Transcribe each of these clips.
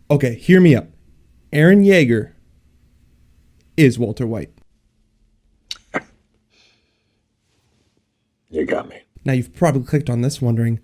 Okay, hear me up. Eren Yeager is Walter White. You got me. Now you've probably clicked on this wondering,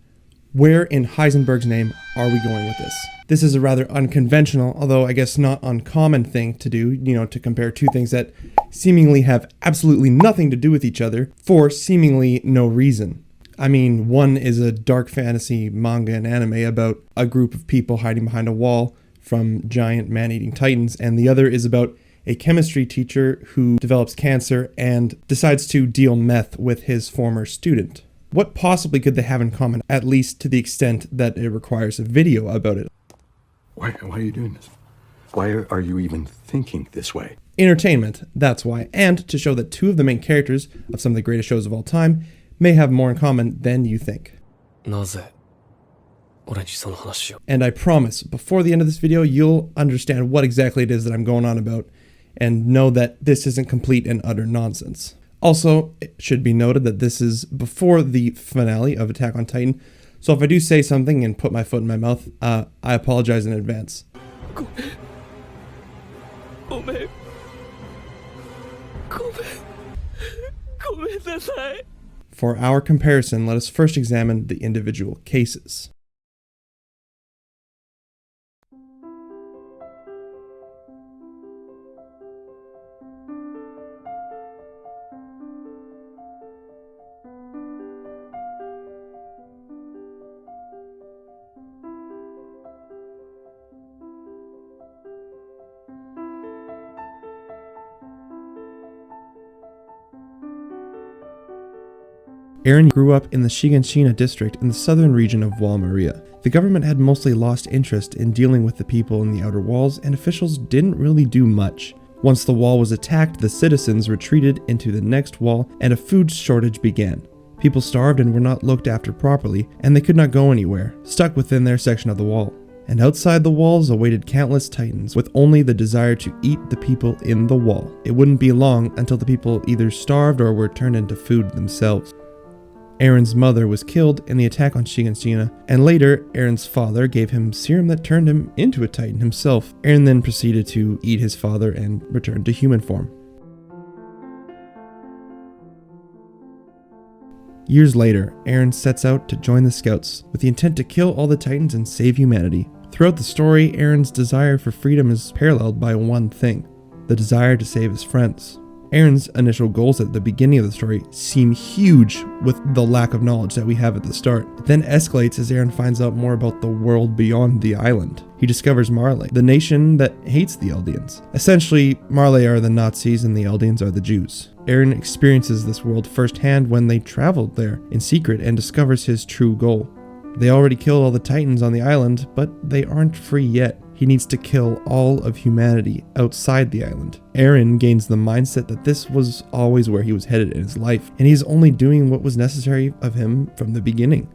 where in Heisenberg's name are we going with this? This is a rather unconventional, although I guess not uncommon thing to do, to compare two things that seemingly have absolutely nothing to do with each other for seemingly no reason. I mean, one is a dark fantasy manga and anime about a group of people hiding behind a wall from giant man-eating titans, and the other is about a chemistry teacher who develops cancer and decides to deal meth with his former student. What possibly could they have in common, at least to the extent that it requires a video about it? Why are you doing this? Why are you even thinking this way? Entertainment, that's why, and to show that two of the main characters of some of the greatest shows of all time may have more in common than you think. And I promise, before the end of this video, you'll understand what exactly it is that I'm going on about, and know that this isn't complete and utter nonsense. Also, it should be noted that this is before the finale of Attack on Titan, so if I do say something and put my foot in my mouth, I apologize in advance. For our comparison, let us first examine the individual cases. Eren grew up in the Shiganshina district in the southern region of Wall Maria. The government had mostly lost interest in dealing with the people in the outer walls, and officials didn't really do much. Once the wall was attacked, the citizens retreated into the next wall, and a food shortage began. People starved and were not looked after properly, and they could not go anywhere, stuck within their section of the wall. And outside the walls awaited countless titans, with only the desire to eat the people in the wall. It wouldn't be long until the people either starved or were turned into food themselves. Eren's mother was killed in the attack on Shiganshina, and later Eren's father gave him serum that turned him into a titan himself. Eren then proceeded to eat his father and return to human form. Years later, Eren sets out to join the Scouts with the intent to kill all the titans and save humanity. Throughout the story, Eren's desire for freedom is paralleled by one thing: the desire to save his friends. Eren's initial goals at the beginning of the story seem huge with the lack of knowledge that we have at the start. It then escalates as Eren finds out more about the world beyond the island. He discovers Marley, the nation that hates the Eldians. Essentially, Marley are the Nazis and the Eldians are the Jews. Eren experiences this world firsthand when they traveled there in secret and discovers his true goal. They already killed all the Titans on the island, but they aren't free yet. He needs to kill all of humanity outside the island. Eren gains the mindset that this was always where he was headed in his life, and he's only doing what was necessary of him from the beginning.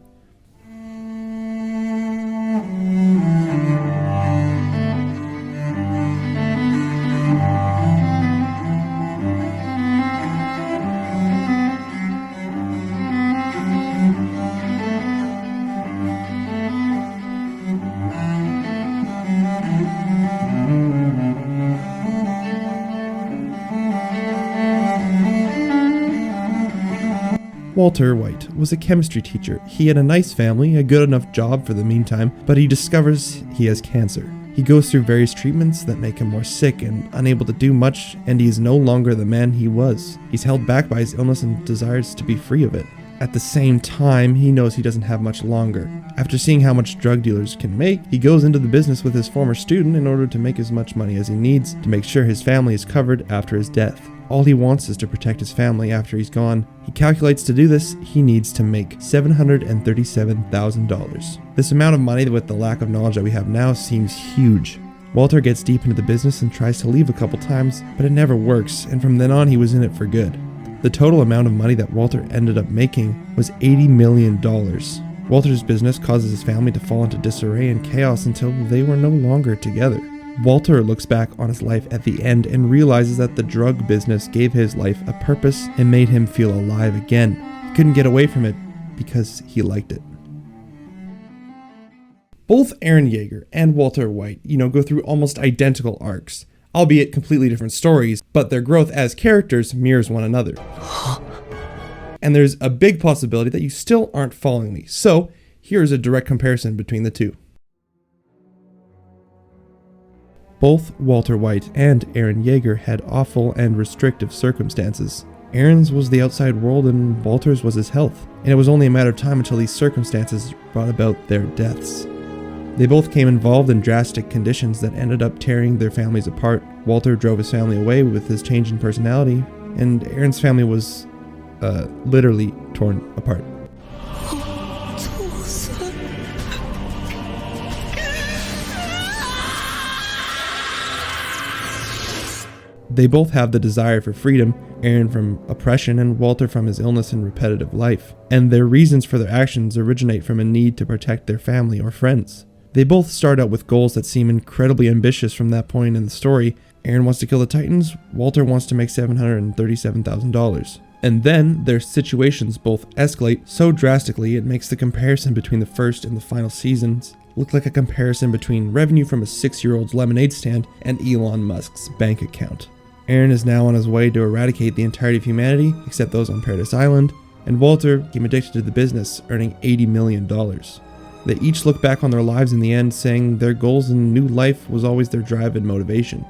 Walter White was a chemistry teacher. He had a nice family, a good enough job for the meantime, but he discovers he has cancer. He goes through various treatments that make him more sick and unable to do much, and he is no longer the man he was. He's held back by his illness and desires to be free of it. At the same time, he knows he doesn't have much longer. After seeing how much drug dealers can make, he goes into the business with his former student in order to make as much money as he needs to make sure his family is covered after his death. All he wants is to protect his family after he's gone. He calculates to do this, he needs to make $737,000. This amount of money, with the lack of knowledge that we have now, seems huge. Walter gets deep into the business and tries to leave a couple times, but it never works, and from then on he was in it for good. The total amount of money that Walter ended up making was $80 million. Walter's business causes his family to fall into disarray and chaos until they were no longer together. Walter looks back on his life at the end and realizes that the drug business gave his life a purpose and made him feel alive again. He couldn't get away from it because he liked it. Both Eren Yeager and Walter White, go through almost identical arcs, albeit completely different stories, but their growth as characters mirrors one another. And there's a big possibility that you still aren't following me, so here's a direct comparison between the two. Both Walter White and Eren Yeager had awful and restrictive circumstances. Eren's was the outside world and Walter's was his health, and it was only a matter of time until these circumstances brought about their deaths. They both came involved in drastic conditions that ended up tearing their families apart. Walter drove his family away with his change in personality, and Eren's family was literally torn apart. They both have the desire for freedom, Eren from oppression and Walter from his illness and repetitive life, and their reasons for their actions originate from a need to protect their family or friends. They both start out with goals that seem incredibly ambitious from that point in the story. Eren wants to kill the Titans, Walter wants to make $737,000. And then their situations both escalate so drastically it makes the comparison between the first and the final seasons look like a comparison between revenue from a 6-year-old's lemonade stand and Elon Musk's bank account. Eren is now on his way to eradicate the entirety of humanity, except those on Paradise Island, and Walter became addicted to the business, earning $80 million. They each look back on their lives in the end, saying their goals in new life was always their drive and motivation.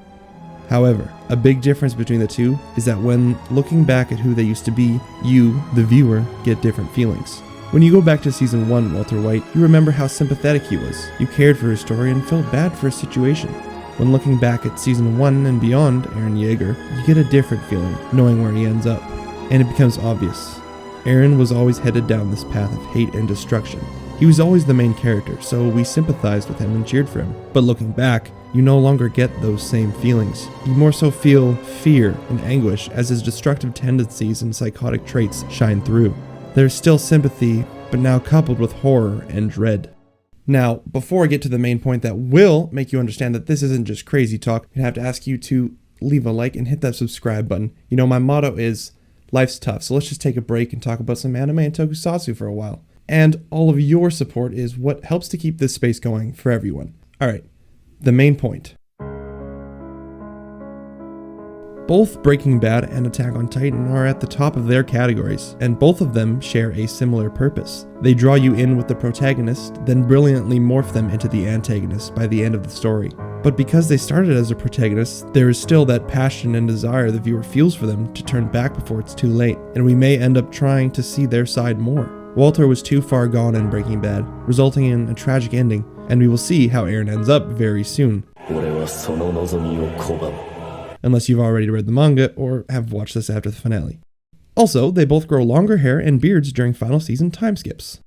However, a big difference between the two is that when looking back at who they used to be, you, the viewer, get different feelings. When you go back to season 1, Walter White, you remember how sympathetic he was. You cared for his story and felt bad for his situation. When looking back at season 1 and beyond, Eren Yeager, you get a different feeling, knowing where he ends up. And it becomes obvious. Eren was always headed down this path of hate and destruction. He was always the main character, so we sympathized with him and cheered for him. But looking back, you no longer get those same feelings. You more so feel fear and anguish as his destructive tendencies and psychotic traits shine through. There's still sympathy, but now coupled with horror and dread. Now, before I get to the main point that will make you understand that this isn't just crazy talk, I have to ask you to leave a like and hit that subscribe button. My motto is, life's tough, so let's just take a break and talk about some anime and tokusatsu for a while. And all of your support is what helps to keep this space going for everyone. Alright, the main point. Both Breaking Bad and Attack on Titan are at the top of their categories, and both of them share a similar purpose. They draw you in with the protagonist, then brilliantly morph them into the antagonist by the end of the story. But because they started as a protagonist, there is still that passion and desire the viewer feels for them to turn back before it's too late, and we may end up trying to see their side more. Walter was too far gone in Breaking Bad, resulting in a tragic ending, and we will see how Eren ends up very soon. Unless you've already read the manga or have watched this after the finale. Also, they both grow longer hair and beards during final season time skips.